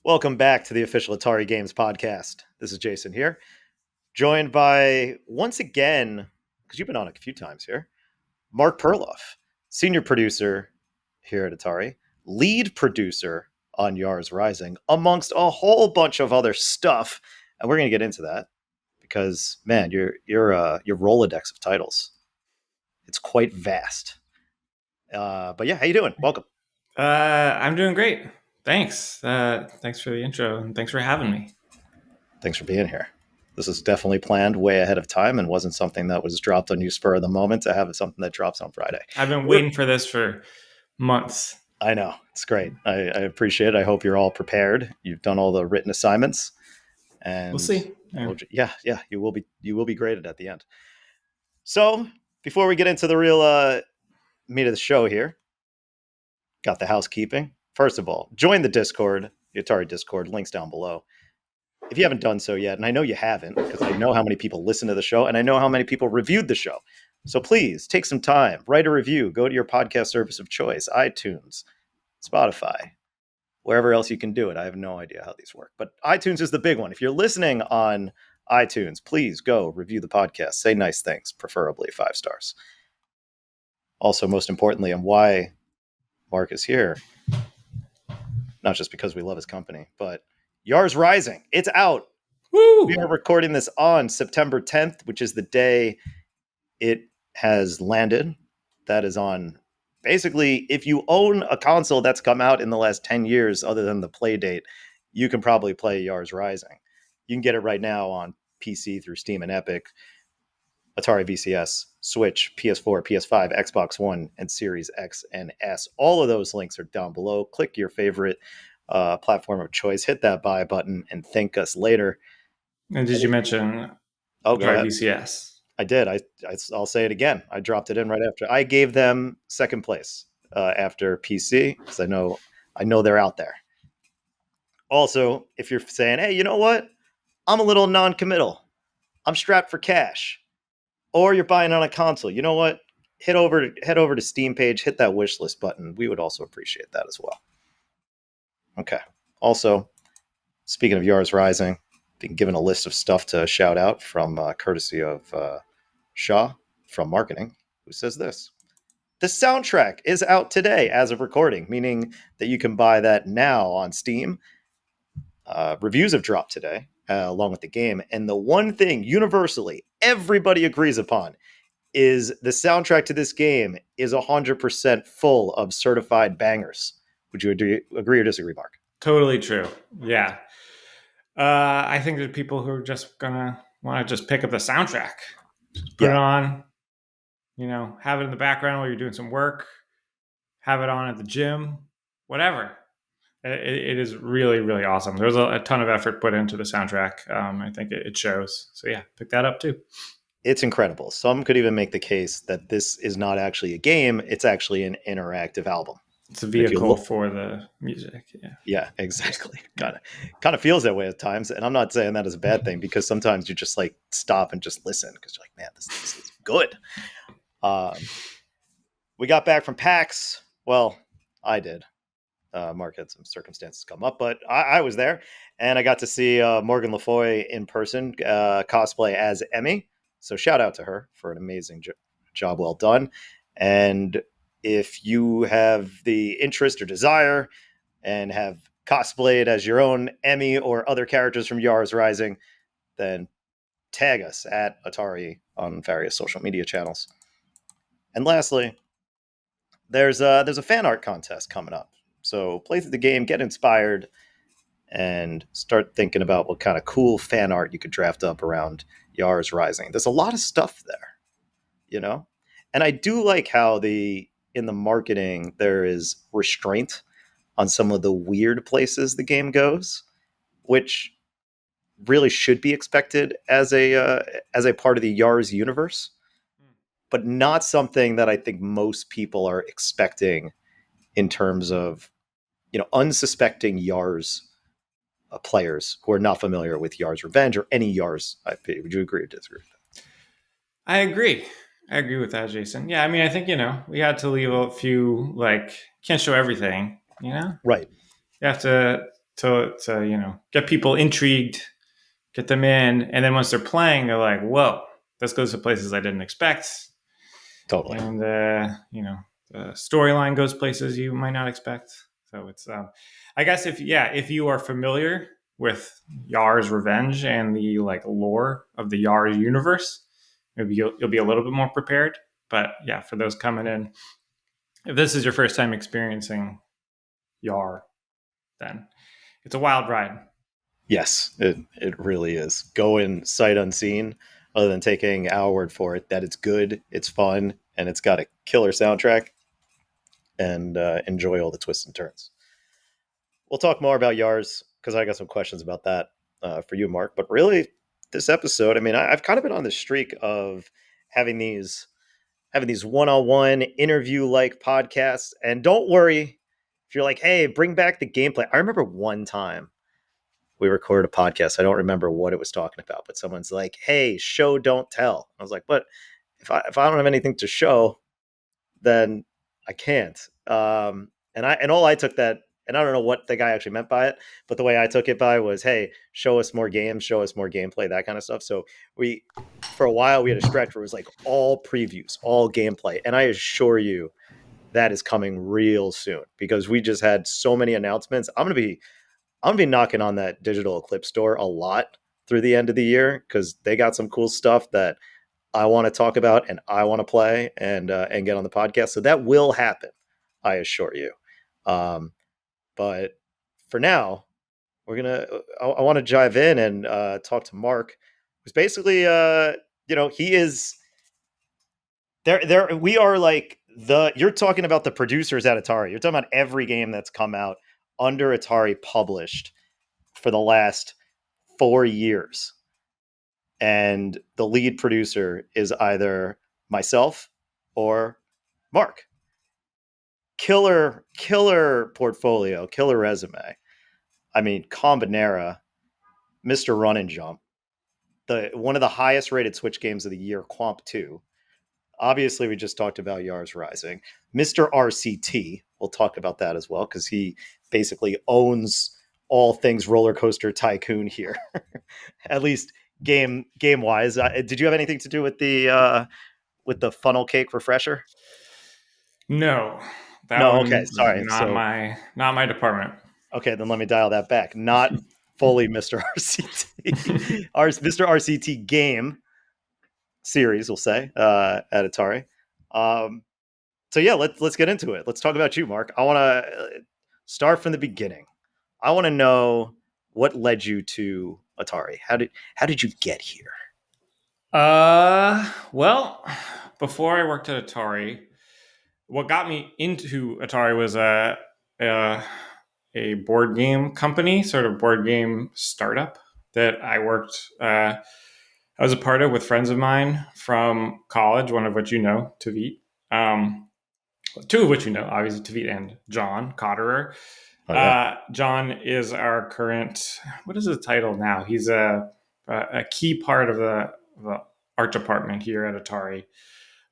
Welcome back to the official Atari Games podcast. This is Jason here, joined by, once again, because you've been on a few times here, Mark Perloff, senior producer here at Atari, lead producer on Yars Rising, amongst a whole bunch of other stuff. And we're going to get into that because, man, your Rolodex of titles, it's quite vast. But yeah, how you doing? Welcome. I'm doing great. Thanks. Thanks for the intro and thanks for having me. Thanks for being here. This is definitely planned way ahead of time and wasn't something that was dropped on you spur of the moment to have something that drops on Friday. I've been waiting for this for months. I know. It's great. I appreciate it. I hope you're all prepared. You've done all the written assignments. And we'll see. Yeah. You will be graded at the end. So before we get into the real meat of the show here, got the housekeeping. First of all, join the Discord, the Atari Discord, links down below. If you haven't done so yet, and I know you haven't, because I know how many people listen to the show, and I know how many people reviewed the show. So please take some time, write a review, go to your podcast service of choice, iTunes, Spotify, wherever else you can do it. I have no idea how these work, but iTunes is the big one. If you're listening on iTunes, please go review the podcast, say nice things, preferably 5 stars. Also, most importantly, and why Mark is here, not just because we love his company, but Yars Rising, it's out. Woo! We are recording this on September 10th, which is the day it has landed. That is on, basically, if you own a console that's come out in the last 10 years, other than the play date, you can probably play Yars Rising. You can get it right now on PC through Steam and Epic, Atari VCS, Switch, PS4, PS5, Xbox One, and Series X and S. All of those links are down below. Click your favorite platform of choice, hit that buy button, and thank us later. And did you mention Atari VCS? I did. I'll say it again. I dropped it in right after. I gave them second place after PC because I know they're out there. Also, if you're saying, hey, you know what? I'm a little non-committal. I'm strapped for cash. Or you're buying on a console. You know what? Head over to Steam page, hit that wish list button. We would also appreciate that as well. Okay. Also, speaking of Yars Rising, been given a list of stuff to shout out from courtesy of Shaw from marketing, who says this. The soundtrack is out today as of recording, meaning that you can buy that now on Steam. Reviews have dropped today, along with the game. And the one thing universally everybody agrees upon is the soundtrack to this game is 100% full of certified bangers. Would you agree or disagree, Mark? Totally true. Yeah. I think there's people who are just gonna want to just pick up the soundtrack, just put it on, have it in the background while you're doing some work, have it on at the gym, whatever. It is really, really awesome. There's a ton of effort put into the soundtrack. I think it shows. So yeah, pick that up too. It's incredible. Some could even make the case that this is not actually a game. It's actually an interactive album. It's a vehicle for the music. Yeah, exactly. Kind of feels that way at times. And I'm not saying that is a bad thing because sometimes you just like stop and just listen because you're like, man, this is good. We got back from PAX. Well, I did. Mark had some circumstances come up, but I was there and I got to see Morgan LaFoy in person cosplay as Emmy. So shout out to her for an amazing job well done. And if you have the interest or desire and have cosplayed as your own Emmy or other characters from Yars Rising, then tag us at Atari on various social media channels. And lastly, there's a fan art contest coming up. So play through the game, get inspired, and start thinking about what kind of cool fan art you could draft up around Yars Rising. There's a lot of stuff there, And I do like how in the marketing there is restraint on some of the weird places the game goes, which really should be expected as a part of the Yars universe, but not something that I think most people are expecting in terms of unsuspecting Yars players who are not familiar with Yars Revenge or any Yars IP. Would you agree or disagree with that? I agree. I agree with that, Jason. Yeah, I mean, I think, we had to leave a few, can't show everything, Right. You have to to get people intrigued, get them in, and then once they're playing, they're like, "Whoa, this goes to places I didn't expect," Totally. and the storyline goes places you might not expect. So it's, I guess if you are familiar with Yars Revenge and the lore of the Yars universe, maybe you'll be a little bit more prepared. But yeah, for those coming in, if this is your first time experiencing Yar, then it's a wild ride. Yes, it really is. Go in sight unseen, other than taking our word for it that it's good, it's fun, and it's got a killer soundtrack, and enjoy all the twists and turns. We'll talk more about Yars because I got some questions about that for you, Mark. But really, this episode, I mean, I've kind of been on this streak of having these one-on-one interview like podcasts. And don't worry if you're like, hey, bring back the gameplay. I remember one time we recorded a podcast. I don't remember what it was talking about, but someone's like, hey, show, don't tell. I was like, but if I don't have anything to show, then I can't. And all I took that, and I don't know what the guy actually meant by it, but the way I took it by was, hey, show us more games, show us more gameplay, that kind of stuff. So for a while, we had a stretch where it was like all previews, all gameplay, and I assure you that is coming real soon because we just had so many announcements. I'm gonna be knocking on that Digital Eclipse store a lot through the end of the year because they got some cool stuff that I want to talk about and I want to play and get on the podcast. So that will happen, I assure you. But for now, I want to dive in and talk to Mark, who's basically, he is there. We are like you're talking about the producers at Atari. You're talking about every game that's come out under Atari published for the last 4 years. And the lead producer is either myself or Mark. Killer portfolio, killer resume. I mean, Combinera, Mr. Run and Jump, one of the highest rated Switch games of the year, Quamp 2. Obviously, we just talked about Yars Rising. Mr. RCT, we'll talk about that as well, because he basically owns all things roller coaster tycoon here. At least game wise. Did you have anything to do with the funnel cake refresher? No, that No. one Okay. is Sorry. So not my department. okay, then let me dial that back. Not fully Mr. RCT. Mr. RCT game series, we'll say, at Atari. So yeah, let's get into it. Let's talk about you, Mark. I want to start from the beginning. I want to know what led you to Atari. How did you get here? Well, before I worked at Atari, what got me into Atari was a board game company, sort of board game startup that I worked. I was a part of with friends of mine from college, one of which you know, Tavit. Two of which you know, obviously Tavit and John Cotterer. Oh yeah. John is our current. What is his title now? He's a key part of the art department here at Atari.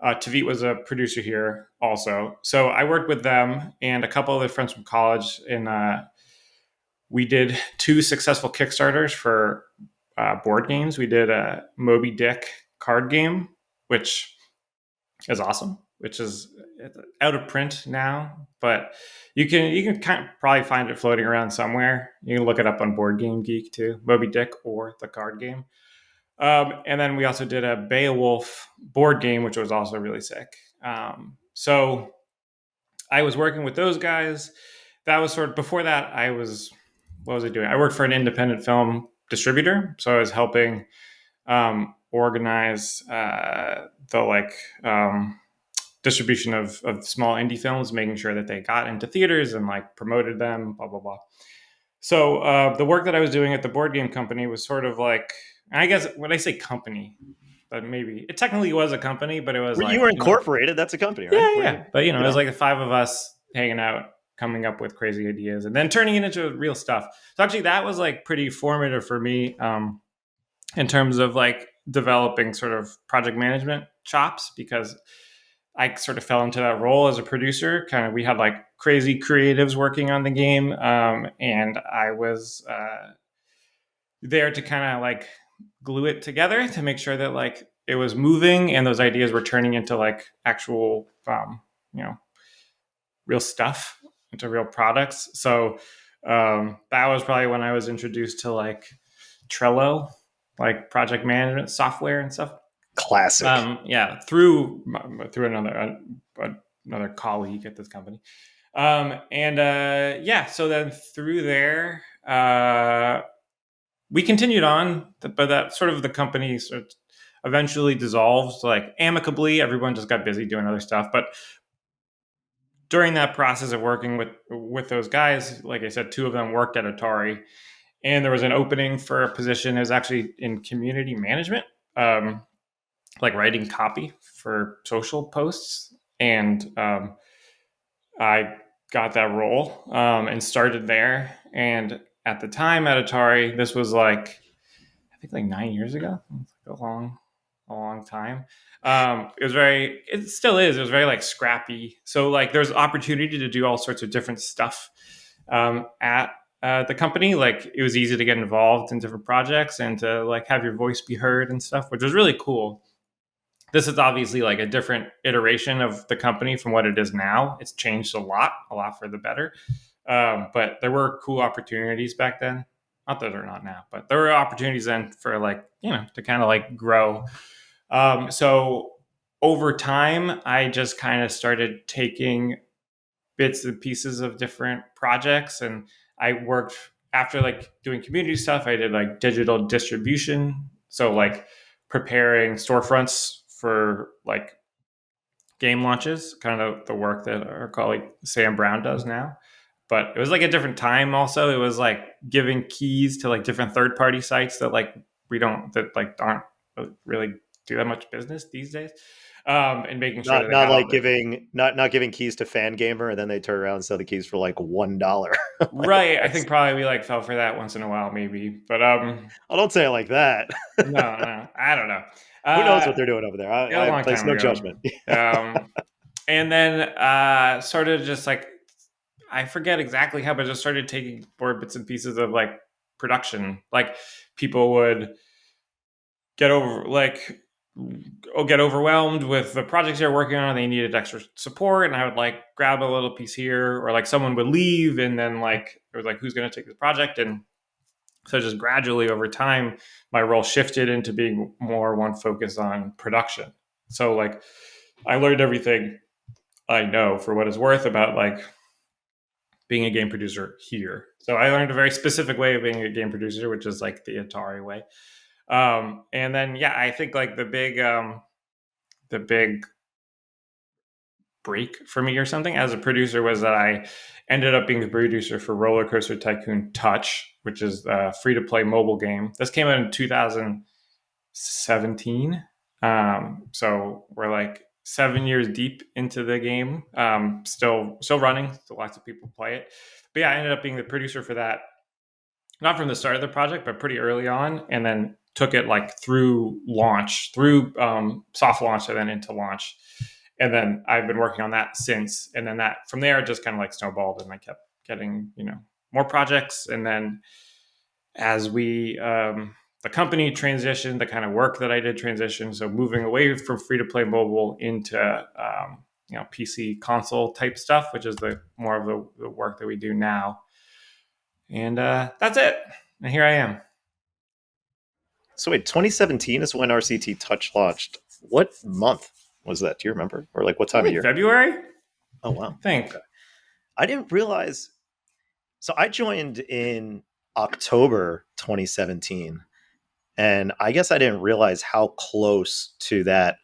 Tavit was a producer here also. So I worked with them and a couple other friends from college, and we did 2 successful Kickstarters for board games. We did a Moby Dick card game, which is awesome, which is out of print now, but you can kind of probably find it floating around somewhere. You can look it up on Board Game Geek too, Moby Dick or the card game. And then we also did a Beowulf board game, which was also really sick. So I was working with those guys. That was sort of before that. What was I doing? I worked for an independent film distributor, so I was helping organize distribution of small indie films, making sure that they got into theaters and promoted them, blah blah blah. So the work that I was doing at the board game company was sort of like, I guess when I say company, but maybe it technically was a company, but it was You were incorporated. That's a company, right? Yeah. But it was like the 5 of us hanging out, coming up with crazy ideas, and then turning it into real stuff. So actually, that was pretty formative for me in terms of developing sort of project management chops, because I sort of fell into that role as a producer. Kind of, we had like crazy creatives working on the game, and I was there to kind of like glue it together to make sure that like it was moving and those ideas were turning into like actual, you know, real stuff, into real products. So that was probably when I was introduced to like Trello, like project management software and stuff. Classic. Yeah, through another colleague at this company, and yeah. So then through there, we continued on, but that sort of the company sort of eventually dissolved, like amicably. Everyone just got busy doing other stuff, but during that process of working with those guys, like I said, two of them worked at Atari, and there was an opening for a position. It was actually in community management. Like writing copy for social posts, and I got that role and started there. And at the time at Atari, this was like I think like 9 years ago. It's like a long time. It still is. It was very like scrappy. So like there's opportunity to do all sorts of different stuff at the company. Like it was easy to get involved in different projects and to like have your voice be heard and stuff, which was really cool. This is obviously like a different iteration of the company from what it is now. It's changed a lot for the better. But there were cool opportunities back then. Not that they're not now, but there were opportunities then for like, to kind of like grow. So over time, I just kind of started taking bits and pieces of different projects. And I worked after like doing community stuff. I did like digital distribution. So like preparing storefronts for like game launches, kind of the work that our colleague Sam Brown does now. But it was like a different time also. It was like giving keys to like different third party sites that like aren't really do that much business these days. And making sure that they Not had all like the not giving keys to Fan Gamer and then they turn around and sell the keys for like $1. Like, right. I think probably we like fell for that once in a while, maybe. But I don't say it like that. no, I don't know. Who knows what they're doing over there? A I long place time no ago. judgment. And then sort of just like I forget exactly how, but just started taking more bits and pieces of like production. Like people would get over like get overwhelmed with the projects they're working on. They needed extra support, and I would like grab a little piece here, or like someone would leave, and then like it was like who's going to take this project, and so just gradually over time, my role shifted into being more one focus on production. So like I learned everything I know for what it's worth about like being a game producer here. So I learned a very specific way of being a game producer, which is like the Atari way. And then yeah, I think like the big break for me or something as a producer was that I ended up being the producer for Roller Coaster Tycoon Touch, which is a free to play mobile game. This came out in 2017. So we're like 7 years deep into the game. Still running. Still lots of people play it. But yeah, I ended up being the producer for that. Not from the start of the project, but pretty early on, and then took it like through launch, through soft launch, and then into launch. And then I've been working on that since. And then that from there just kind of like snowballed, and I kept getting more projects. And then as we the company transitioned, the kind of work that I did transition, so moving away from free to play mobile into PC console type stuff, which is the more of the work that we do now. And that's it. And here I am. So wait, 2017 is when RCT Touch launched. What month was that? Do you remember? Or like what time of year? February? Oh, wow. I think. Okay. I didn't realize. So I joined in October 2017. And I guess I didn't realize how close to that.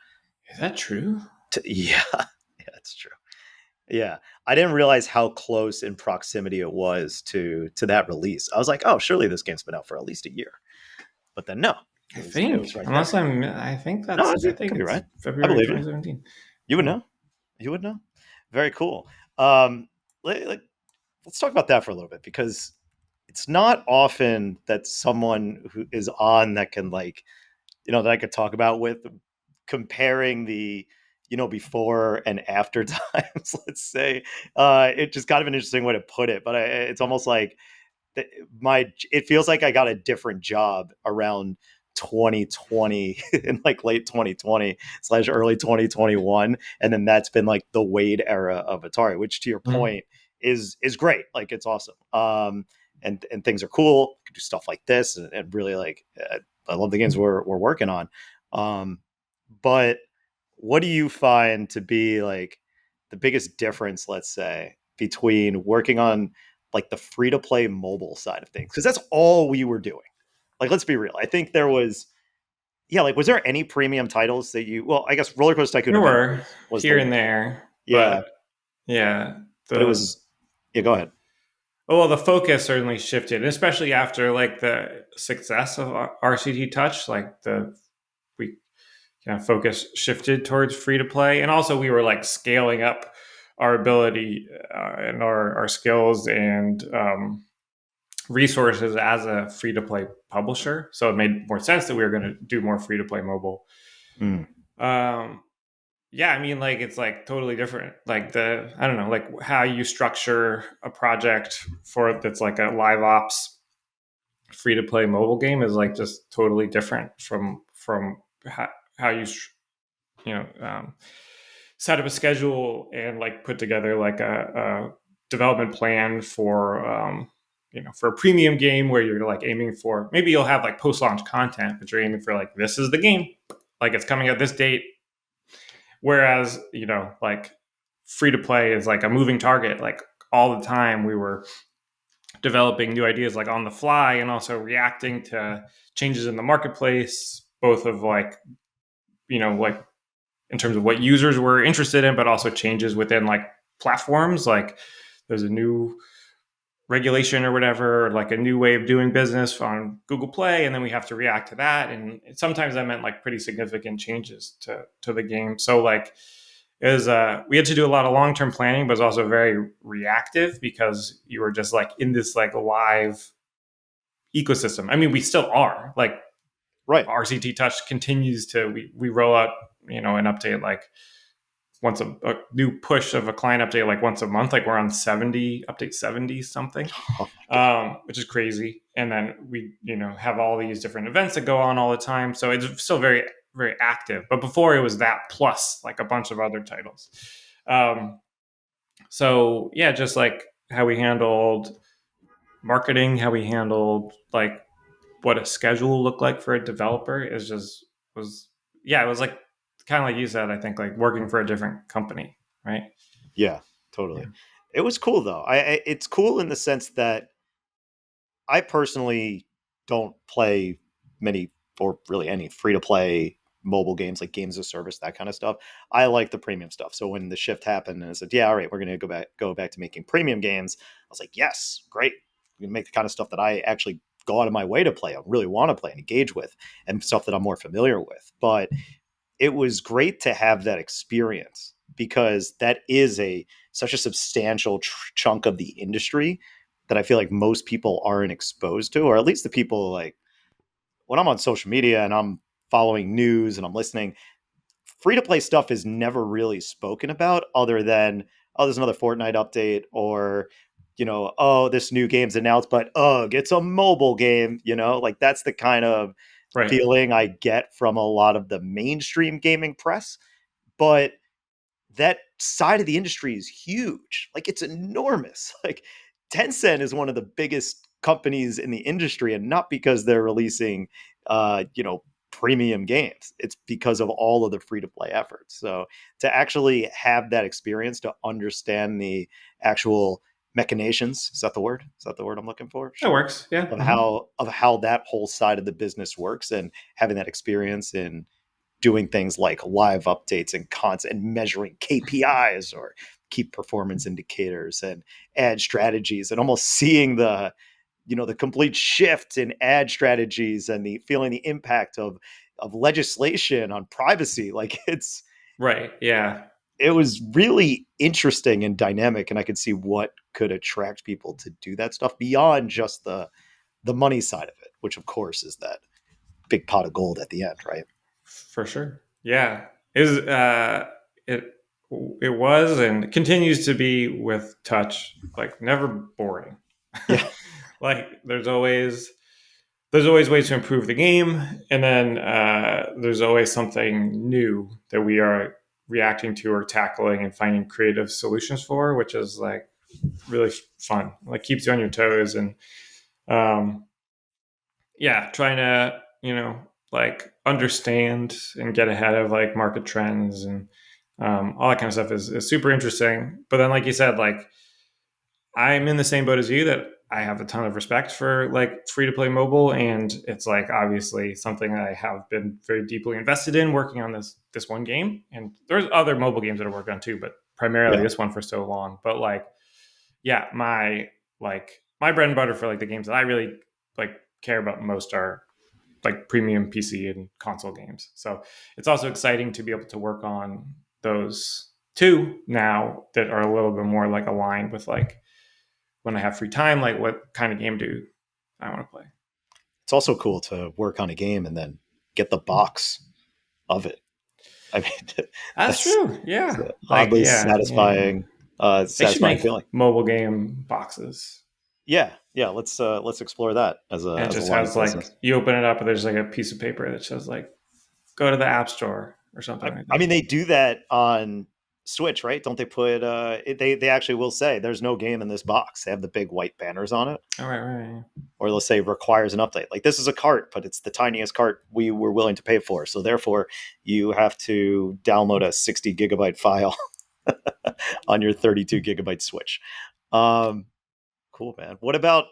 Is that true? Yeah, that's true. Yeah, I didn't realize how close in proximity it was to that release. I was like, oh, surely this game's been out for at least a year. But then no, I it was think, right unless there. I think No, that's, I think could be it's right. I February believe you. 2017. You would know. You would know. Very cool. Let's talk about that for a little bit, because it's not often that someone who is on that can that I could talk about with comparing the before and after times, let's say. It's just kind of an interesting way to put it, but it's almost like it feels like I got a different job around 2020 in like late 2020 / early 2021, and then that's been like the Wade era of Atari, which to your Mhm. point is great. Like it's awesome. And things are cool. You can do stuff like this, and really like I love the games we're working on. But what do you find to be like the biggest difference, let's say, between working on like the free to play mobile side of things? Because that's all we were doing. Like, let's be real. I think there was, yeah, like, was there any premium titles that well, I guess Roller Coaster Tycoon There were Adventures was the here one. and there, Yeah, but yeah, but it the was, yeah, go ahead. well, the focus certainly shifted, especially after like the success of RCT Touch. Like we kind of focus shifted towards free to play, and also we were like scaling up our ability and our skills and resources as a free to play publisher. So it made more sense that we were going to do more free to play mobile. Mm, Um, yeah, I mean, like it's like totally different. Like I don't know, like how you structure a project for that's like a live ops free to play mobile game is like just totally different from how you know set up a schedule and like put together like a development plan for for a premium game where you're like aiming for, maybe you'll have like post launch content, but you're aiming for like, this is the game, like it's coming out this date. Whereas like free to play is like a moving target. Like all the time we were developing new ideas like on the fly and also reacting to changes in the marketplace, both of like like in terms of what users were interested in, but also changes within like platforms. Like there's a new regulation or whatever, like a new way of doing business on Google Play, and then we have to react to that. And sometimes that meant like pretty significant changes to the game. So like we had to do a lot of long-term planning, but it's also very reactive because you were just like in this like live ecosystem. I mean, we still are. Like right. RCT Touch continues to we roll out an update like once a new push of a client update like once a month. Like we're on update 70 something, Oh my God. which is crazy. And then we have all these different events that go on all the time, so it's still very very active. But before it was that plus like a bunch of other titles. So yeah, just like how we handled marketing, how we handled like what a schedule looked like for a developer is just was yeah, it was like kind of like you said, I think like working for a different company, right? Yeah, Yeah. totally. It was cool though. It's cool in the sense that I personally don't play many or really any free to play mobile games like games of service, that kind of stuff. I like the premium stuff. So when the shift happened and I said, yeah, all right, we're going to go back to making premium games, I was like, yes, great. We can make the kind of stuff that I actually go out of my way to play, I really want to play and engage with, and stuff that I'm more familiar with. But it was great to have that experience because that is such a substantial chunk of the industry that I feel like most people aren't exposed to, or at least the people like when I'm on social media and I'm following news and I'm listening, free to play stuff is never really spoken about other than, oh, there's another Fortnite update, or, oh, this new game's announced, but ugh, it's a mobile game, like that's the kind of Right. feeling I get from a lot of the mainstream gaming press. But that side of the industry is huge. Like it's enormous. Like Tencent is one of the biggest companies in the industry, and not because they're releasing, premium games. It's because of all of the free to play efforts. So to actually have that experience, to understand the actual machinations, is that the word? Is that the word I'm looking for? That Sure. works. Yeah. Of how that whole side of the business works, and having that experience in doing things like live updates and content and measuring KPIs or key performance indicators and ad strategies, and almost seeing the complete shift in ad strategies and the feeling the impact of legislation on privacy. Like Right. Yeah. it was really interesting and dynamic, and I could see what could attract people to do that stuff beyond just the money side of it, which of course is that big pot of gold at the end, right? For sure. Yeah. Is it was and continues to be with Touch, like never boring. Yeah. Like there's always ways to improve the game, and then there's always something new that we are reacting to or tackling and finding creative solutions for, which is like really fun. Like keeps you on your toes, and um, yeah, trying to like understand and get ahead of like market trends and all that kind of stuff is super interesting. But then, like you said, like I'm in the same boat as you that I have a ton of respect for like free to play mobile, and it's like obviously something that I have been very deeply invested in working on this one game. And there's other mobile games that I work on too, but primarily Yeah. this one for so long. But like, yeah, my bread and butter for like the games that I really like care about most are like premium PC and console games. So it's also exciting to be able to work on those too now that are a little bit more like aligned with like when I have free time, like what kind of game do I want to play? It's also cool to work on a game and then get the box of it. I mean, That's that's true. it's Yeah. an Like, oddly yeah. They should satisfying make feeling. mobile game boxes. Yeah, yeah. Let's explore that And it as a just line of has like, business. you open it up and there's like a piece of paper that says like, go to the App Store or something like I that. mean, they do that on Switch, right? Don't they put? They actually will say there's no game in this box. They have the big white banners on it, All right, right. or they'll say requires an update. Like this is a cart, but it's the tiniest cart we were willing to pay for. So therefore, you have to download a 60 gigabyte file on your 32 gigabyte Switch. Um, cool, man. What about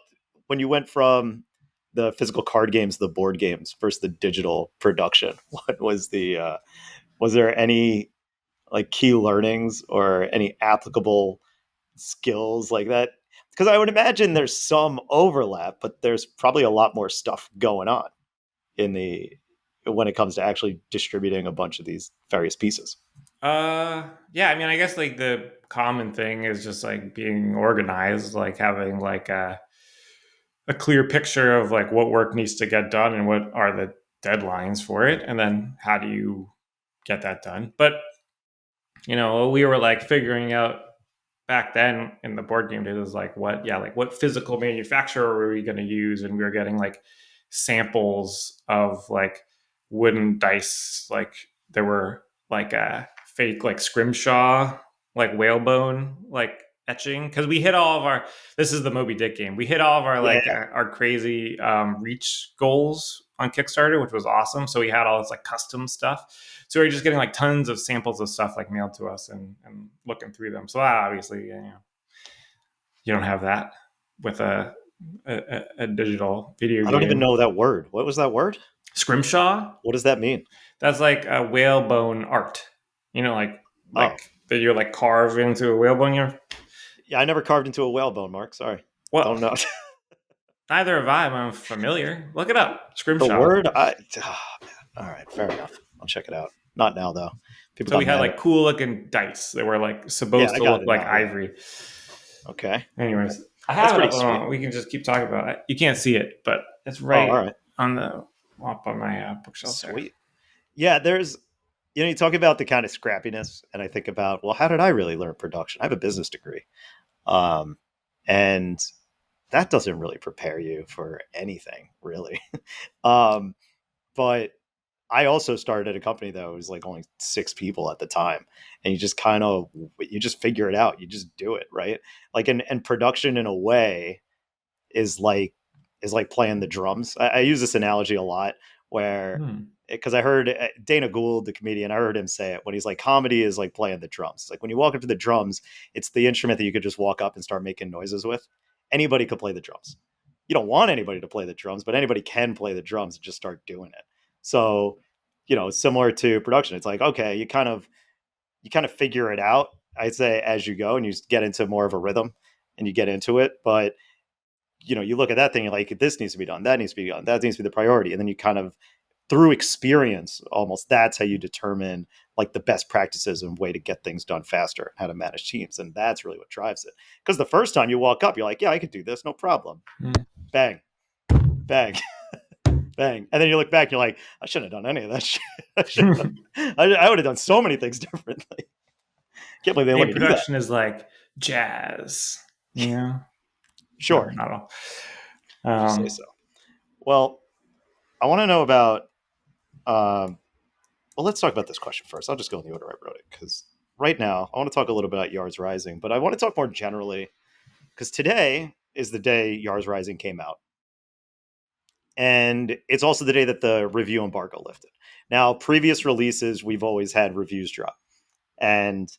when you went from the physical card games, the board games, versus the digital production? What was the was there any like key learnings or any applicable skills like that? Because I would imagine there's some overlap, but there's probably a lot more stuff going on in the when it comes to actually distributing a bunch of these various pieces. Yeah, I mean, I guess like the common thing is just like being organized, like having like a clear picture of like what work needs to get done and what are the deadlines for it, and then how do you get that done. But we were like figuring out back then in the board game days is like what physical manufacturer were we going to use, and we were getting like samples of like wooden dice, like there were like a fake like scrimshaw like whalebone like etching, because we hit all of our, this is the Moby Dick game, we hit all of our Yeah, like our crazy reach goals on Kickstarter, which was awesome. So we had all this like custom stuff, so we are just getting like tons of samples of stuff like mailed to us and looking through them. So that obviously, you don't have that with a digital video I don't even game. know that word. What was that word? Scrimshaw, What does that mean? that's like a whalebone art. Like Oh, that you're like carved into a whalebone. yeah, I never carved into a whalebone, Mark. Sorry, Well, don't know. neither have I. I'm familiar. Look it up. The Scrimshaw. word, all right, fair enough. I'll check it out. Not now though. People So we got had mad at like me. cool looking dice. They were like Yeah, supposed I to got look it like now. Yeah. ivory. Okay. Anyways, I That's have it pretty up. sweet. We can just keep talking about it. You can't see it, but it's Oh, all right right. on the up on my bookshelf there. Sweet. Yeah, there's, you talk about the kind of scrappiness, and I think about, well, how did I really learn production? I have a business degree. Um, and that doesn't really prepare you for anything, really. um, but I also started at a company that was like only 6 people at the time, and you just figure it out. You just do it, right? Like, and production in a way is like playing the drums. I use this analogy a lot where because I heard Dana Gould, the comedian, I heard him say it when he's like, comedy is like playing the drums. It's like when you walk up to the drums, it's the instrument that you could just walk up and start making noises with. Anybody could play the drums. You don't want anybody to play the drums, but anybody can play the drums and just start doing it. So, similar to production, it's like, okay, you kind of figure it out, I'd say, as you go, and you get into more of a rhythm and you get into it. But you look at that thing, you're like, this needs to be done, that needs to be done, that needs to be the priority. And then you kind of, through experience, almost, that's how you determine like the best practices and way to get things done faster, how to manage teams. And that's really what drives it. Because the first time you walk up, you're like, yeah, I could do this, no problem. Bang, bang, bang. And then you look back, you're like, I shouldn't have done any of that shit. I would have done so many things differently. Can't believe they let game me do that. production is like jazz, you know? Sure. Not all. If you say so. Well, I want to know about. Well, let's talk about this question first. I'll just go in the order I wrote it because right now I want to talk a little bit about Yars Rising, but I want to talk more generally because today is the day Yars Rising came out. And it's also the day that the review embargo lifted. Now, previous releases, we've always had reviews drop. And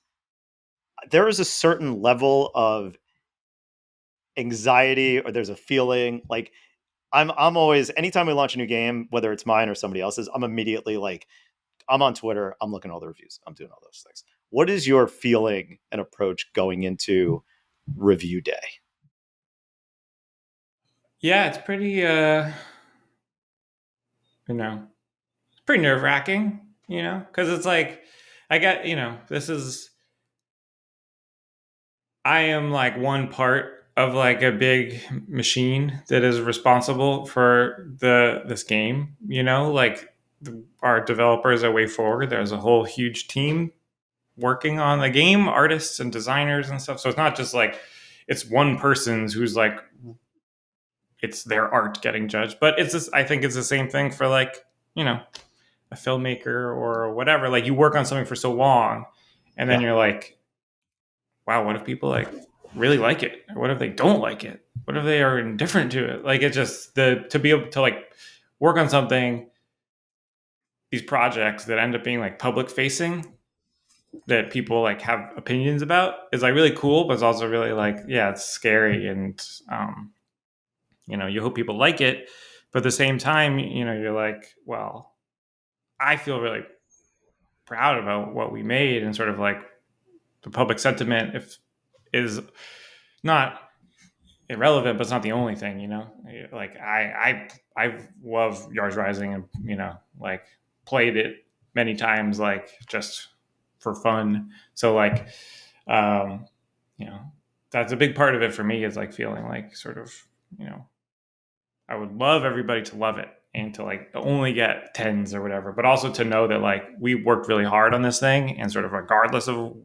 there is a certain level of anxiety, or there's a feeling like I'm always, anytime we launch a new game, whether it's mine or somebody else's, I'm immediately like, I'm on Twitter, I'm looking at all the reviews, I'm doing all those things. What is your feeling and approach going into review day? Yeah, it's pretty it's pretty nerve-wracking, because it's like I got, I am like one part of like a big machine that is responsible for this game, like our developers at Way Forward. There's a whole huge team working on the game, artists and designers and stuff. So it's not just like it's one person's who's like it's their art getting judged, but it's just, I think it's the same thing for like, a filmmaker or whatever. Like you work on something for so long and then Yeah. you're like, wow, what if people like really like it? Or what if they don't like it? What if they are indifferent to it? Like it's just to be able to like work on something, these projects that end up being like public facing that people like have opinions about is like really cool, but it's also really like, yeah, it's scary. And, you hope people like it, but at the same time, you're like, well, I feel really proud about what we made, and sort of like the public sentiment is not irrelevant, but it's not the only thing, like I love Yars Rising, and like played it many times, like just for fun. So like you know that's a big part of it for me, is like feeling like sort of, I would love everybody to love it and to like only get tens or whatever, but also to know that like we worked really hard on this thing, and sort of regardless of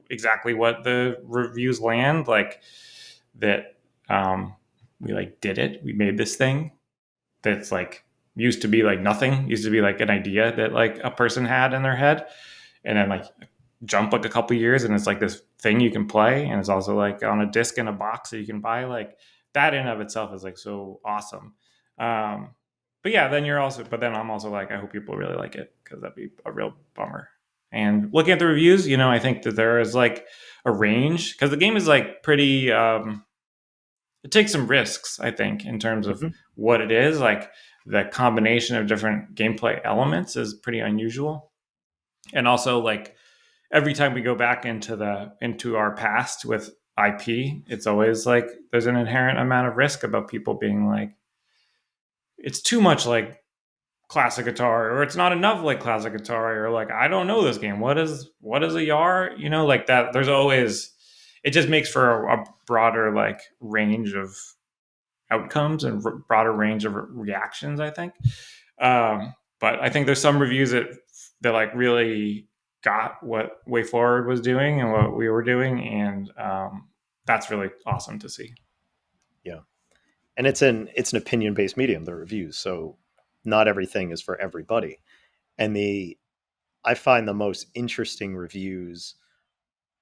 exactly what the reviews land, like that we like did it. We made this thing that's like used to be like nothing, used to be like an idea that like a person had in their head, and then like jump like a couple years and it's like this thing you can play, and it's also like on a disc in a box that you can buy. Like that in of itself is like so awesome. But yeah, then I'm also like, I hope people really like it, because that'd be a real bummer. And looking at the reviews, I think that there is like a range, because the game is like pretty it takes some risks, I think, in terms of what it is. Like the combination of different gameplay elements is pretty unusual. And also like every time we go back into our past with IP, it's always like there's an inherent amount of risk about people being like, it's too much like classic Atari, or it's not enough like classic Atari, or like, I don't know this game. What is a Yar? Like that. There's always, it just makes for a broader like range of outcomes and broader range of reactions, I think. But I think there's some reviews that like really got what Way Forward was doing and what we were doing, and that's really awesome to see. Yeah, and it's an opinion based medium, the reviews, so not everything is for everybody. And I find the most interesting reviews,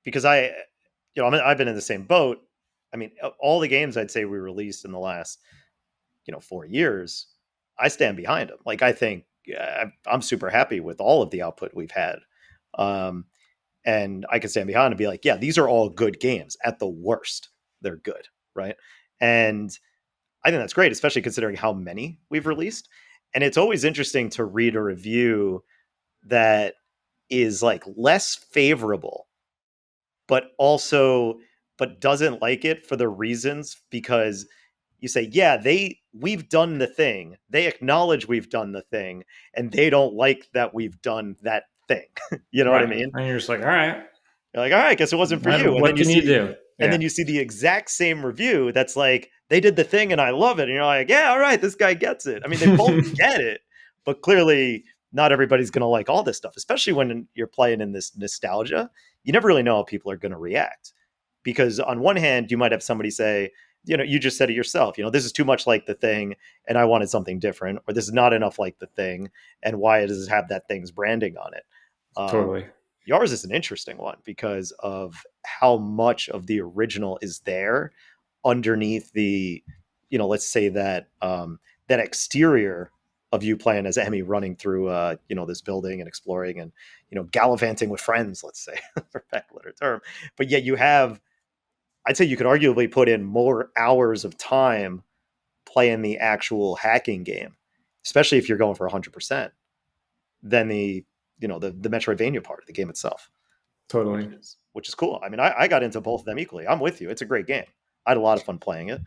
because I've been in the same boat. I mean, all the games I'd say we released in the last 4 years, I stand behind them. Like I think I'm super happy with all of the output we've had. And I can stand behind and be like, yeah, these are all good games. At the worst, they're good, right? And I think that's great, especially considering how many we've released. And it's always interesting to read a review that is like less favorable, but doesn't like it for the reasons, because you say, yeah, we've done the thing. They acknowledge we've done the thing, and they don't like that we've done that thing. You know what I mean? And you're just like, all right. You're like, all right, guess it wasn't for you. What can you do? And then you see the exact same review that's like, they did the thing and I love it. And you're like, yeah, all right, this guy gets it. I mean, they both get it, but clearly not everybody's going to like all this stuff, especially when you're playing in this nostalgia. you never really know how people are going to react. Because on one hand, you might have somebody say, you just said it yourself, this is too much like the thing and I wanted something different, or this is not enough like the thing, and why does it have that thing's branding on it? Totally. Yars is an interesting one because of how much of the original is there underneath the, let's say that that exterior of you playing as Emmy running through, this building and exploring and, gallivanting with friends, let's say, for lack of a better term. But yet I'd say you could arguably put in more hours of time playing the actual hacking game, especially if you're going for 100%, than the Metroidvania part of the game itself. Totally. Which is cool. I mean, I got into both of them equally. I'm with you. It's a great game. I had a lot of fun playing it.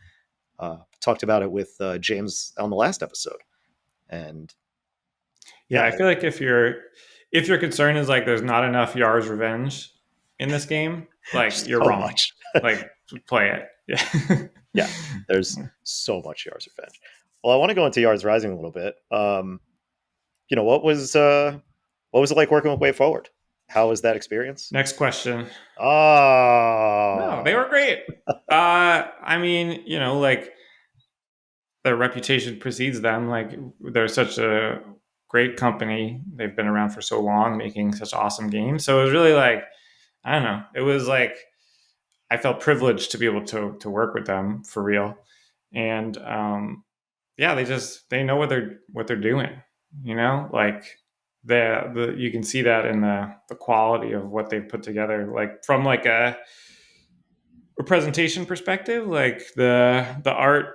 Talked about it with James on the last episode, and yeah, I feel like if your concern is like there's not enough Yars Revenge in this game, like you're so wrong. much. Like play it. Yeah. Yeah, there's so much Yars Revenge. Well, I want to go into Yars Rising a little bit. What was it like working with Way Forward? How was that experience? Next question. Oh, No, they were great. I mean, like their reputation precedes them. Like they're such a great company. They've been around for so long, making such awesome games. So it was really like, I don't know. It was like I felt privileged to be able to work with them for real. And yeah, they know what they're doing. Like the you can see that in the quality of what they've put together. Like from like a presentation perspective, like the art,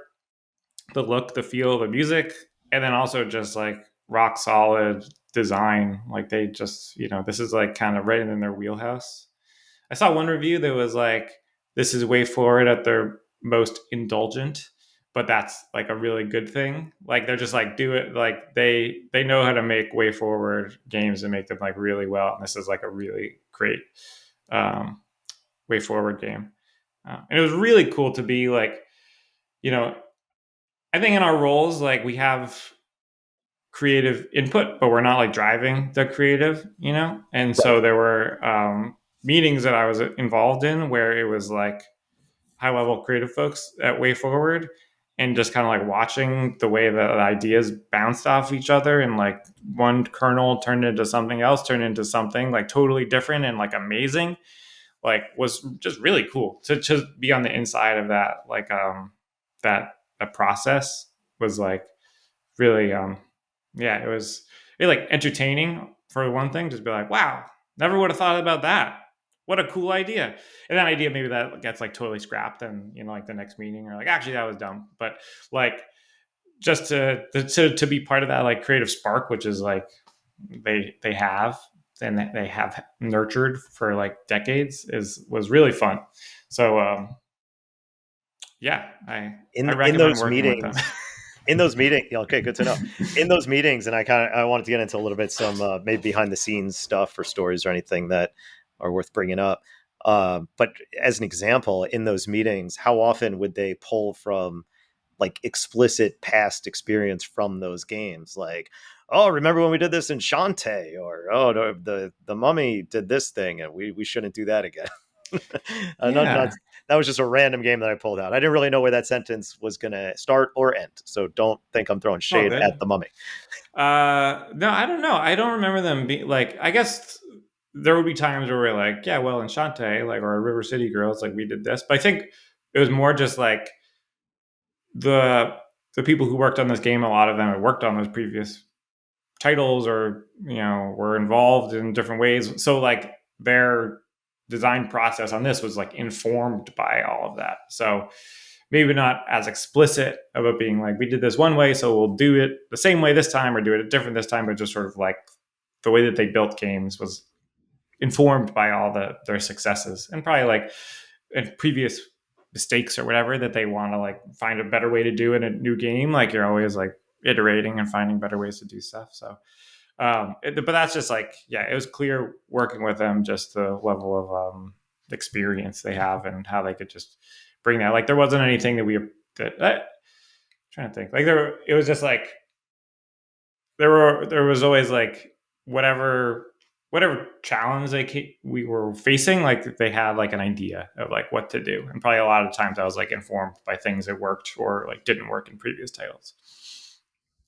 the look, the feel, the music, and then also just like rock solid design. Like they just, this is like kind of right in their wheelhouse. I saw one review that was like, this is Way Forward at their most indulgent, but that's like a really good thing. Like they're just like do it, like they know how to make Way Forward games and make them like really well. And this is like a really great Way Forward game. And it was really cool to be like, I think in our roles, like we have creative input, but we're not like driving the creative, And so there were meetings that I was involved in where it was like high level creative folks at Way Forward and just kind of like watching the way that the ideas bounced off each other and like one kernel turned into something else, turned into something like totally different and like amazing, like was just really cool to just be on the inside of that. Like that process was like really yeah, it was really like entertaining for one thing, just be like, wow, never would have thought about that. What a cool idea. And that idea, maybe that gets like totally scrapped and, like the next meeting or like, actually that was dumb. But like just to be part of that like creative spark, which is like they have and they have nurtured for like decades was really fun. So yeah, I recommend those working meetings. with them. In those meetings, okay, good to know. In those meetings, and I wanted to get into a little bit some maybe behind the scenes stuff or stories or anything that are worth bringing up. But as an example, in those meetings, how often would they pull from like explicit past experience from those games? Like, oh, remember when we did this in Shantae? Or oh, the Mummy did this thing, and we shouldn't do that again. That was just a random game that I pulled out. I didn't really know where that sentence was going to start or end, so don't think I'm throwing shade at the Mummy. No, I don't know. I don't remember them being like. I guess there would be times where we're like, yeah, well, in Shantae, like, or River City Girls, like we did this. But I think it was more just like the people who worked on this game. A lot of them had worked on those previous titles, or were involved in different ways. So like their design process on this was like informed by all of that. So maybe not as explicit about being like, we did this one way, so we'll do it the same way this time or do it different this time, but just sort of like the way that they built games was informed by all their successes and probably like in previous mistakes or whatever that they want to like find a better way to do in a new game. Like you're always like iterating and finding better ways to do stuff. So but that's just like, yeah, it was clear working with them, just the level of experience they have and how they could just bring that. Like there wasn't anything I'm trying to think, like it was just like there was always like whatever whatever challenge we were facing, like they had like an idea of like what to do, and probably a lot of times I was like informed by things that worked or like didn't work in previous titles.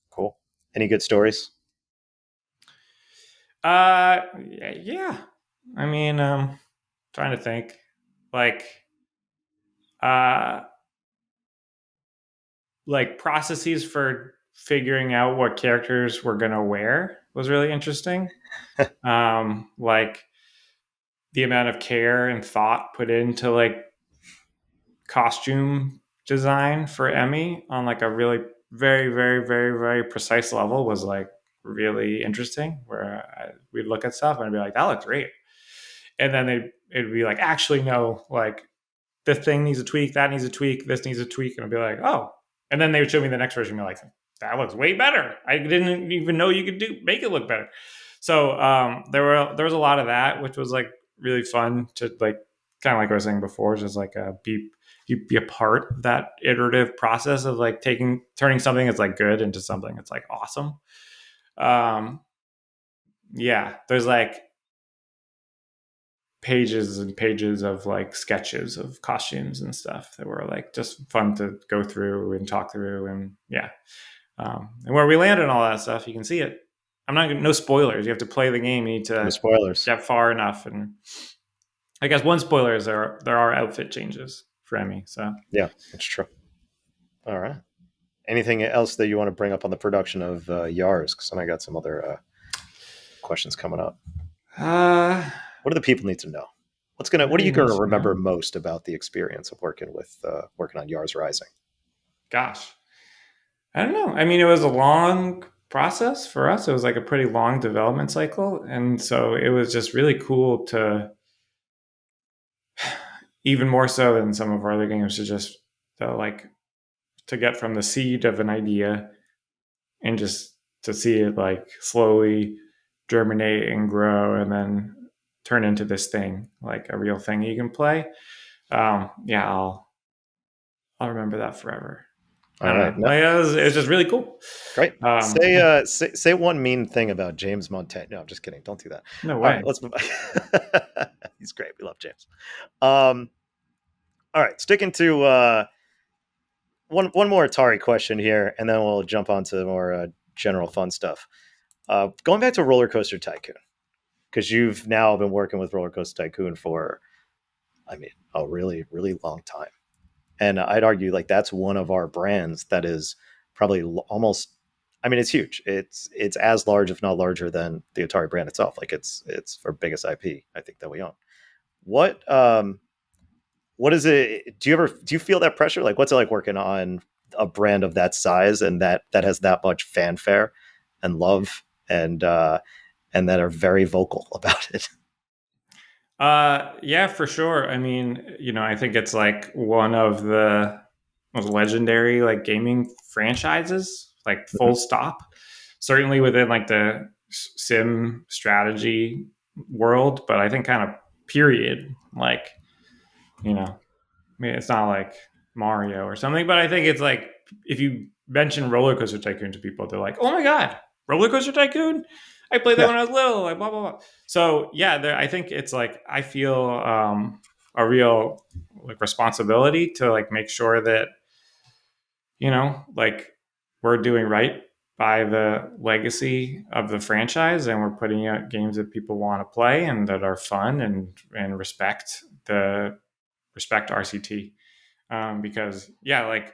Cool. Any good stories? Yeah. I mean, trying to think, like, uh, like processes for figuring out what characters we're gonna wear was really interesting. Like the amount of care and thought put into like costume design for Emmy on like a really very, very, very, very precise level was like really interesting. Where we'd look at stuff and I'd be like, "That looks great," and then it'd be like, "Actually, no, like this thing needs a tweak, that needs a tweak, this needs a tweak," and I'd be like, "Oh," and then they would show me the next version and be like, "That looks way better. I didn't even know you could make it look better." So there was a lot of that, which was like really fun to like, kind of like I was saying before, just like be a part of that iterative process of like turning something that's like good into something that's like awesome. Um, yeah, there's like pages and pages of like sketches of costumes and stuff that were like just fun to go through and talk through, and yeah, and where we landed and all that stuff, you can see it. I'm not no spoilers. You have to play the game. You need No to spoilers. get far enough, and I guess one spoiler is there are outfit changes for Emmy. So Yeah, that's true. All right. Anything else that you want to bring up on the production of Yars? Because then I got some other questions coming up. What do the people need to know? What are you going to remember most about the experience of working on Yars Rising? Gosh, I don't know. I mean, it was a long process for us. It was like a pretty long development cycle, and so it was just really cool to, even more so than some of our other games, like to get from the seed of an idea and just to see it like slowly germinate and grow and then turn into this thing, like a real thing you can play. Yeah, I'll remember that forever. All I don't right. know. Like, it was just really cool. Great. Say one mean thing about James Montaigne. No, I'm just kidding. Don't do that. No All way. right, let's move on. He's great. We love James. All right, sticking to one more Atari question here, and then we'll jump on to more general fun stuff. Going back to Roller Coaster Tycoon, because you've now been working with Roller Coaster Tycoon for, I mean, a really, really long time. And I'd argue like that's one of our brands that is probably almost, I mean, it's huge. It's as large, if not larger, than the Atari brand itself. Like it's our biggest IP, I think, that we own. What is it? Do you feel that pressure? Like, what's it like working on a brand of that size and that has that much fanfare and love and that are very vocal about it? Yeah, for sure. I mean, I think it's like one of the most legendary like gaming franchises, like full stop. Certainly within like the sim strategy world, but I think kind of period. Like, I mean, it's not like Mario or something, but I think it's like if you mention Roller Coaster Tycoon to people, they're like, "Oh my god, Roller Coaster Tycoon! I played that when I was little." Like blah blah blah. So yeah, I think it's like I feel a real like responsibility to like make sure that like we're doing right by the legacy of the franchise, and we're putting out games that people want to play and that are fun and respect RCT. Because yeah, like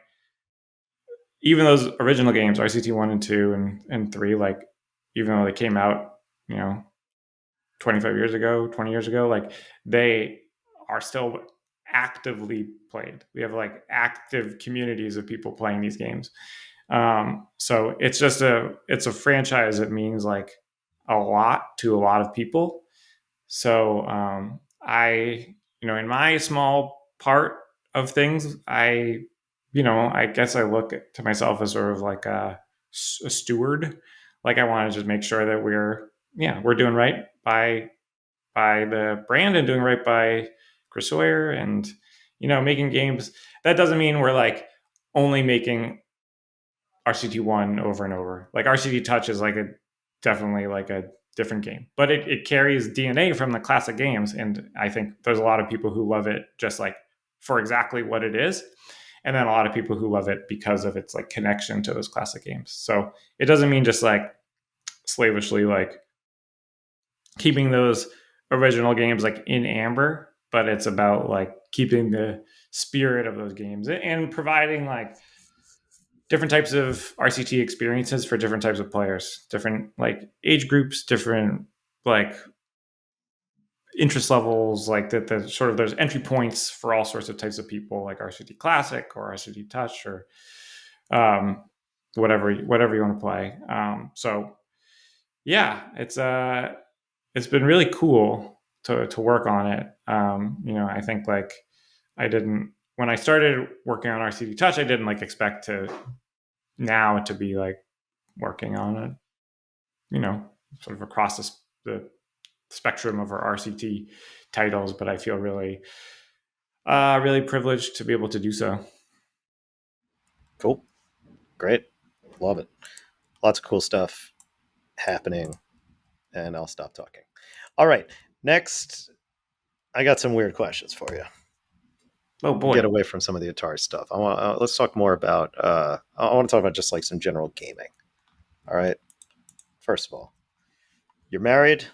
even those original games, RCT 1 and 2 and 3, like even though they came out, 25 years ago, 20 years ago, like they are still actively played. We have like active communities of people playing these games. So it's a franchise that means like a lot to a lot of people. So in my small part of things, I guess I look to myself as sort of like a steward. Like I want to just make sure that we're doing right by the brand and doing right by Chris Sawyer and making games. That doesn't mean we're like only making RCT1 over and over. Like RCT Touch is like definitely like a different game, but it carries DNA from the classic games. And I think there's a lot of people who love it just like for exactly what it is. And then a lot of people who love it because of its like connection to those classic games. So it doesn't mean just like slavishly like keeping those original games like in amber, but it's about like keeping the spirit of those games and providing like different types of RCT experiences for different types of players, different like age groups, different like interest levels, like the sort of there's entry points for all sorts of types of people, like RCT Classic or RCT Touch or whatever you want to play. So yeah, it's been really cool to work on it. I think like I didn't when I started working on RCT Touch, I didn't like expect to now to be like working on it, sort of across the spectrum of our RCT titles. But I feel really, really privileged to be able to do so. Cool. Great. Love it. Lots of cool stuff happening. And I'll stop talking. All right. Next, I got some weird questions for you. Oh boy. Get away from some of the Atari stuff. Let's talk more about. I want to talk about just like some general gaming. All right. First of all, you're married.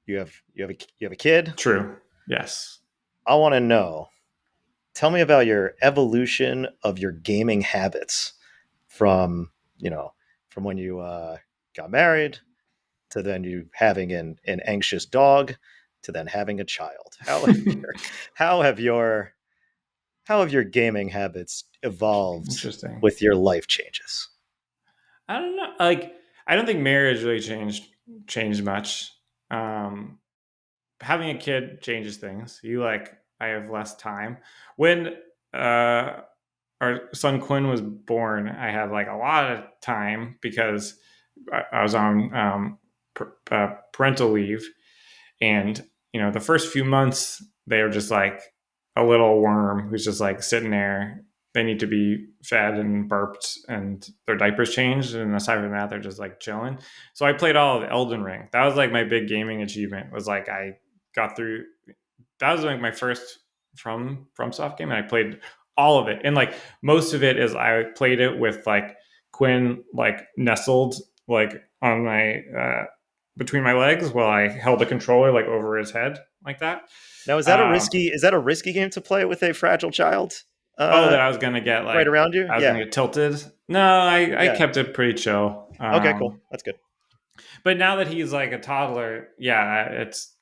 You have a kid. True. Yes. I want to know. Tell me about your evolution of your gaming habits from when you got married to then you having an anxious dog to then having a child. How have your gaming habits evolved with your life changes? I don't know. Like, I don't think marriage really changed much. Having a kid changes things. I have less time. When our son Quinn was born, I had like a lot of time because I was on parental leave, and the first few months they were just like a little worm who's just like sitting there. They need to be fed and burped and their diapers changed, and aside from that they're just like chilling. So I played all of Elden Ring. That was like my big gaming achievement, was like I got through. That was like my first FromSoft game, and I played all of it. And like most of it is I played it with like Quinn like nestled like on my between my legs while I held the controller like over his head like that. Now, is that a risky game to play with a fragile child? That I was gonna get like right around you. I was gonna get tilted. No, I kept it pretty chill. Okay, cool. That's good. But now that he's like a toddler, there's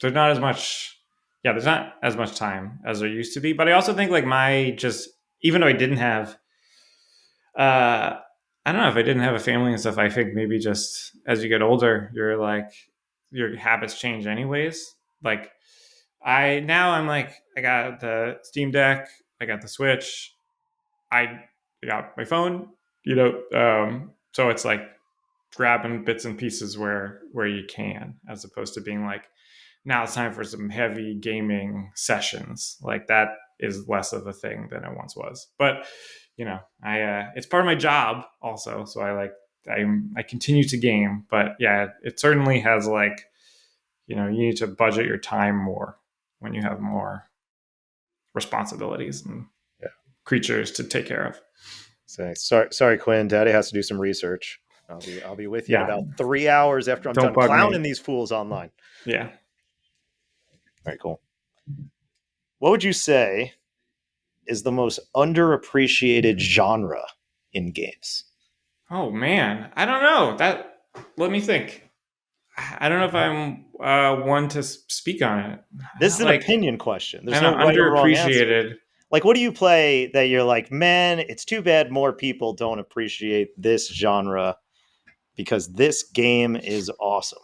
not as much. Yeah, there's not as much time as there used to be. But I also think like even though I didn't have, I don't know if I didn't have a family and stuff. I think maybe just as you get older, your habits change anyways. Like I'm like, I got the Steam Deck, I got the Switch, I got my phone, so it's like grabbing bits and pieces where you can, as opposed to being like, now it's time for some heavy gaming sessions. Like that is less of a thing than it once was. But it's part of my job also, so I continue to game. But yeah, it certainly has like, you need to budget your time more when you have more responsibilities and creatures to take care of. Sorry, Quinn. Daddy has to do some research. I'll be with you in about 3 hours after I'm done clowning these fools online. Yeah. All right, cool. What would you say is the most underappreciated genre in games? Oh man, I don't know. Let me think. I don't know if I'm one to speak on it. This is an opinion question. There's no right or wrong answer. Like, what do you play that you're like, man, it's too bad more people don't appreciate this genre because this game is awesome?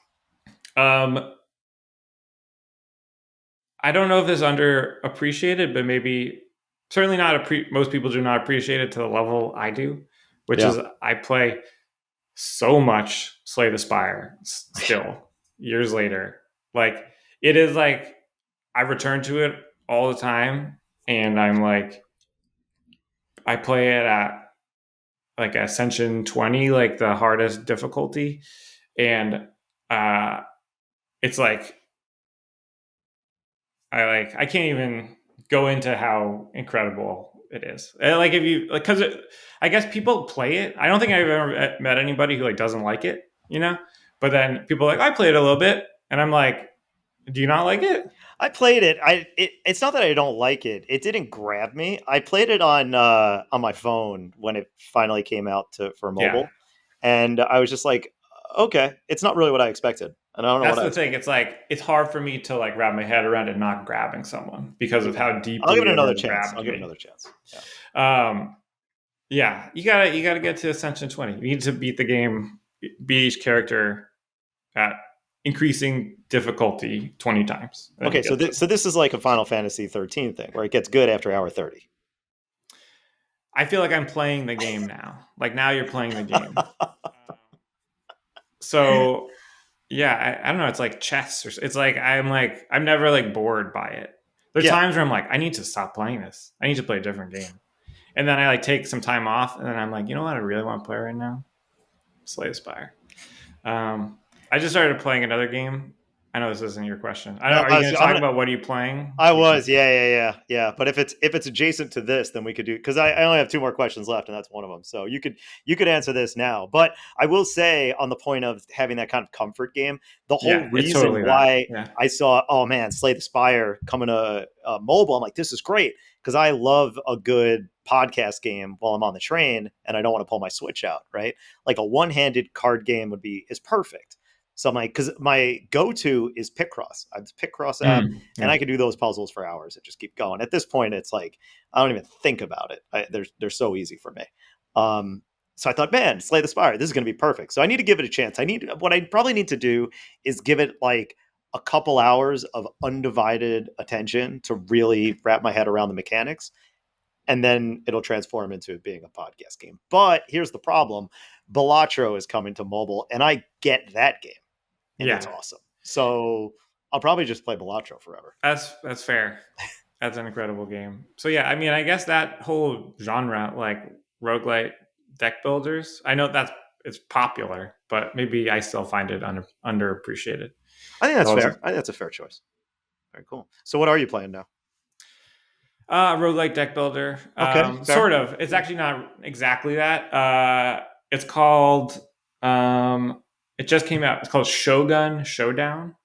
I don't know if it's underappreciated, but maybe certainly not. Most people do not appreciate it to the level I do, which is I play so much Slay the Spire still years later. Like it is like I return to it all the time, and I'm like, I play it at like Ascension 20, like the hardest difficulty, and it's like I can't even go into how incredible it is. Like if you like, because I guess people play it. I don't think I've ever met anybody who like doesn't like it, you know. But then people are like, I played it a little bit, and I'm like, do you not like it? I played it. It's not that I don't like it. It didn't grab me. I played it on my phone when it finally came out for Yeah, mobile, and I was just like, okay, it's not really what I expected, and I don't know what that's I the thing. expected. It's like it's hard for me to like wrap my head around it not grabbing someone because of Yeah, how I'll give deeply it it another has chance. grabbed I'll give it me. another chance. Yeah. Um, yeah, you gotta get to Ascension 20. You need to beat the game, beat each character at increasing difficulty 20 times. Then you Okay, so get to. this is like a Final Fantasy 13 thing where it gets good after hour 30. I feel like I'm playing the game now. Like now you're playing the game. So yeah, I don't know. It's like chess, or it's like I'm never like bored by it. There's Yeah. times where I'm like, I need to stop playing this. I need to play a different game. And then I like take some time off, and then I'm like, you know what? I really want to play right now. Slay the Spire. Um, I just started playing another game. I know this isn't your question. I know. No, Are I you was, going to I'm talk gonna about what are you playing? I You can. was, yeah. But if it's adjacent to this, then we could do because I only have two more questions left, and that's one of them. So you could answer this now. But I will say on the point of having that kind of comfort game, the whole Yeah, it's reason totally that. why Yeah. I saw, oh man, Slay the Spire coming to mobile, I'm like, this is great because I love a good podcast game while I'm on the train and I don't want to pull my Switch out, right? Like a one-handed card game is perfect. So I'm like, because my go-to is Picross. I have the Picross app, and Yeah. I can do those puzzles for hours and just keep going. At this point, it's like I don't even think about it. They're so easy for me. So I thought, man, Slay the Spire, this is going to be perfect. So I need to give it a chance. What I probably need to do is give it like a couple hours of undivided attention to really wrap my head around the mechanics, and then it'll transform into it being a podcast game. But here's the problem: Balatro is coming to mobile, and I get that game and it's Yeah. awesome. So I'll probably just play Balatro forever. That's fair. That's an incredible game. So yeah, I mean, I guess that whole genre, like roguelite deck builders, I know it's popular, but maybe I still find it underappreciated. I think that's So fair. I think that's a fair choice. Very cool. So what are you playing now? roguelike deck builder, Okay, fair. sort of. It's actually not exactly that. It's called. It just came out. It's called Shogun Showdown.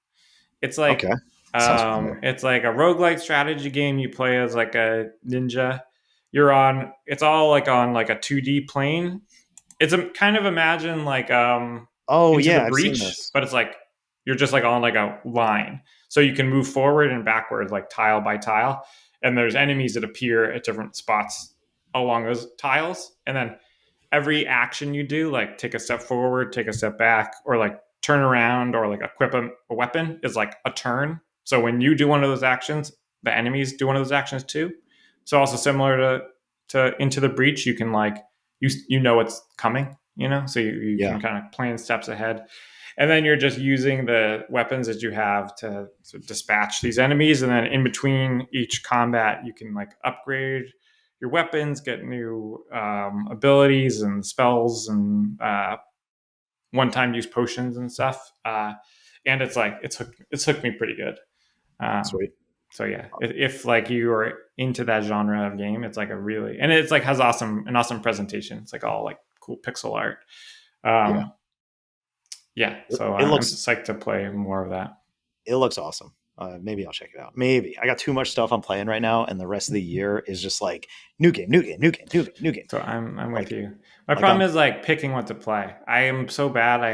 It's Okay, like sounds familiar. it's like a roguelike strategy game. You play as like a ninja. You're on. It's all like on like a 2D plane. It's a kind of imagine like Oh Into the yeah, I've seen Breach, this. but it's like you're just like on like a line, so you can move forward and backwards like tile by tile, and there's enemies that appear at different spots along those tiles, and then every action you do, like take a step forward, take a step back, or like turn around, or like equip a weapon, is like a turn. So when you do one of those actions, the enemies do one of those actions too. So also similar to Into the Breach, you can like you know what's coming, so you Yeah, can kind of plan steps ahead. And then you're just using the weapons that you have to dispatch these enemies. And then in between each combat, you can like upgrade your weapons, get new abilities and spells and one-time use potions and stuff. And it's like it's hooked me pretty good. Um, sweet. so yeah, if like you are into that genre of game, it's like a really, and it's like has an awesome presentation. It's like all like cool pixel art. Yeah, Um, yeah, so it I'm looks psyched to play more of that. it looks awesome. Maybe I'll check it out. Maybe I got too much stuff I'm playing right now, and the rest of the year is just like new game, new game, new game, new game, new game. So I'm with Like you. My like problem I'm is like picking what to play. I am so bad. I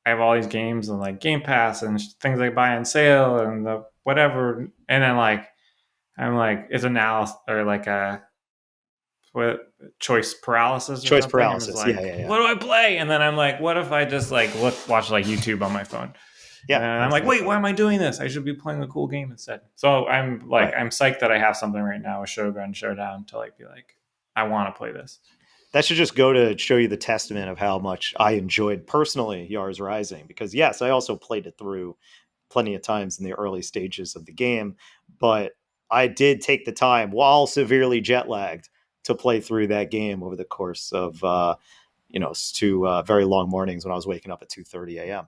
have all these games and like Game Pass and things I buy on sale and the whatever, and then like I'm like it's analysis or like a what choice paralysis or choice something. I'm just paralysis. Yeah, like, yeah, yeah, what do I play? And then I'm like, what if I just like watch like YouTube on my phone? And yeah. I'm That's like, that's wait, why fine. am I doing this? I should be playing a cool game instead. So I'm like, Right. I'm psyched that I have something right now with Shogun Showdown to like be like, I want to play this. That should just go to show you the testament of how much I enjoyed personally Yars Rising. Because yes, I also played it through plenty of times in the early stages of the game, but I did take the time while severely jet lagged to play through that game over the course of to very long mornings when I was waking up at 2:30 a.m.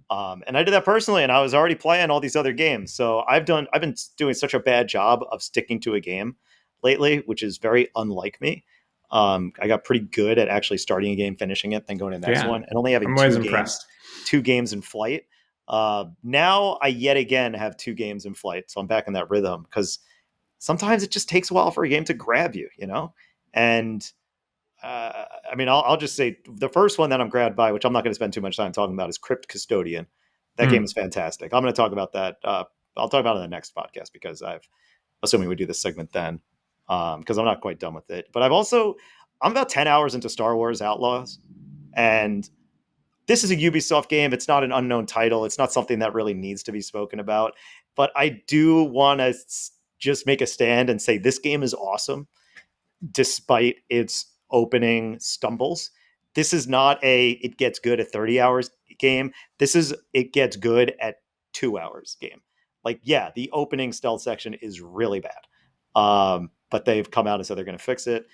And I did that personally, and I was already playing all these other games. So I've been doing such a bad job of sticking to a game lately, which is very unlike me. I got pretty good at actually starting a game, finishing it, then going to the next one, and only having I'm always impressed. two games in flight. Now I yet again have 2 games in flight, so I'm back in that rhythm because sometimes it just takes a while for a game to grab you, and I mean, I'll just say the first one that I'm grabbed by, which I'm not going to spend too much time talking about, is Crypt Custodian. That game is fantastic. I'm going to talk about that. I'll talk about it in the next podcast because assuming we do this segment then, because I'm not quite done with it. But I'm about 10 hours into Star Wars Outlaws, and this is a Ubisoft game. It's not an unknown title. It's not something that really needs to be spoken about. But I do want to just make a stand and say this game is awesome, despite its opening stumbles. This is not it gets good at 30 hours game. This is it gets good at 2 hours game. Like, yeah, the opening stealth section is really bad. But they've come out and said they're going to fix it.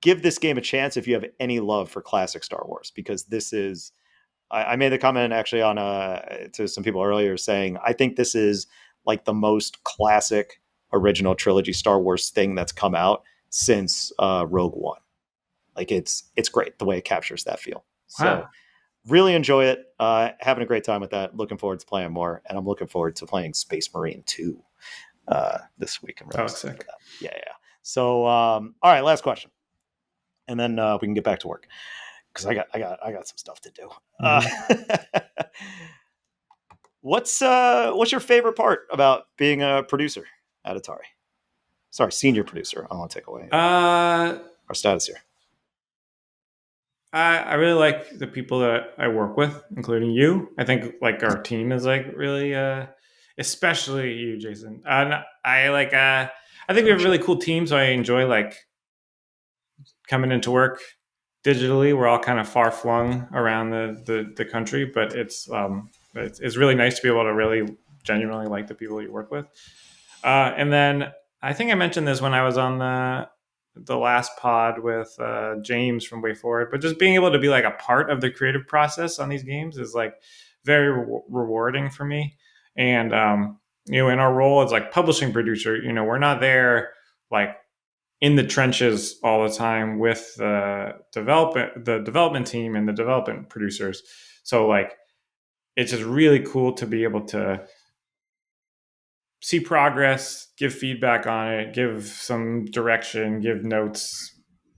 Give this game a chance if you have any love for classic Star Wars, because this is, I made the comment actually on to some people earlier saying, I think this is like the most classic original trilogy Star Wars thing that's come out since Rogue One. Like it's great the way it captures that feel. So really enjoy it. Having a great time with that. Looking forward to playing more, and I'm looking forward to playing Space Marine 2 this week. I'm really sick. Yeah. So all right, last question, and then we can get back to work because I got some stuff to do. What's your favorite part about being a producer at Atari? Sorry, senior producer. I don't want to take away our status here. I really like the people that I work with, including you. I think like our team is like really, especially you, Jason. And I think we have a really cool team. So I enjoy like coming into work digitally. We're all kind of far flung around the country, but it's really nice to be able to really genuinely like the people you work with. And then I think I mentioned this when I was on the last pod with James from Way Forward, but just being able to be like a part of the creative process on these games is like very rewarding for me. And in our role as like publishing producer, we're not there like in the trenches all the time with the development team and the development producers. So like it's just really cool to be able to see progress, give feedback on it, give some direction, give notes,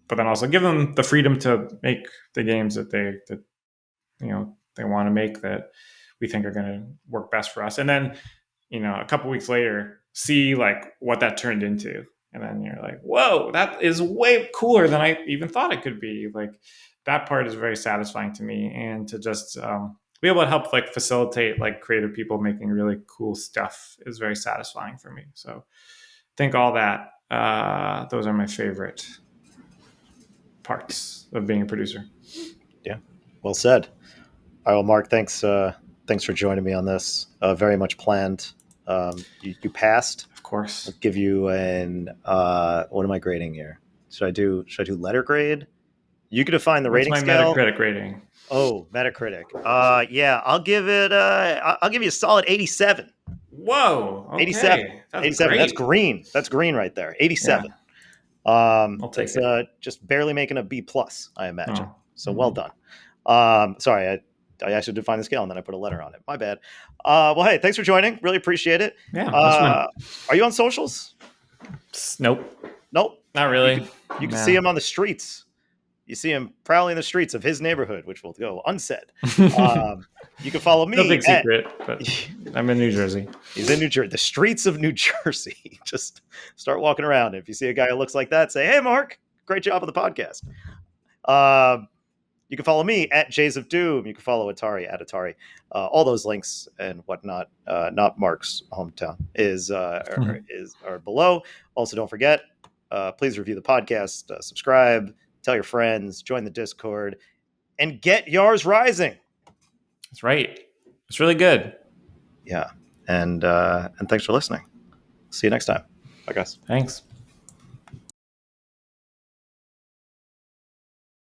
but then also give them the freedom to make the games that they want to make that we think are going to work best for us. And then, a couple weeks later, see like what that turned into. And then you're like, whoa, that is way cooler than I even thought it could be. Like that part is very satisfying to me. And to just be able to help like facilitate like creative people making really cool stuff is very satisfying for me. So I think all that, those are my favorite parts of being a producer. Yeah. Well said. All right, well, Mark, thanks for joining me on this. Very much planned. You passed. Of course. I'll give you an what am I grading here? Should I do letter grade? You can define the rating scale. What's my Metacritic rating? Oh, Metacritic. Yeah, I'll give it. I'll give you a solid 87. Whow. Okay. 87. That's 87. great. That's green. That's green right there. 87. Yeah. I'll take it. Just barely making a B plus, I imagine. Oh. So well done. Sorry, I actually defined the scale and then I put a letter on it. My bad. Well, hey, thanks for joining. Really appreciate it. Yeah. Are you on socials? Nope. Nope. Not really. You can see him on the streets. You see him prowling the streets of his neighborhood, which will go unsaid. You can follow me. No big secret, but I'm in New Jersey. He's in New Jersey. The streets of New Jersey. Just start walking around. If you see a guy who looks like that, say, hey, Mark, great job on the podcast. You can follow me at Jays of Doom. You can follow Atari at Atari. All those links and whatnot, not Mark's hometown, are below. Also, don't forget, please review the podcast, subscribe, tell your friends, join the Discord, and get Yars Rising. That's right. It's really good. Yeah. And thanks for listening. See you next time. Bye, guys. Thanks.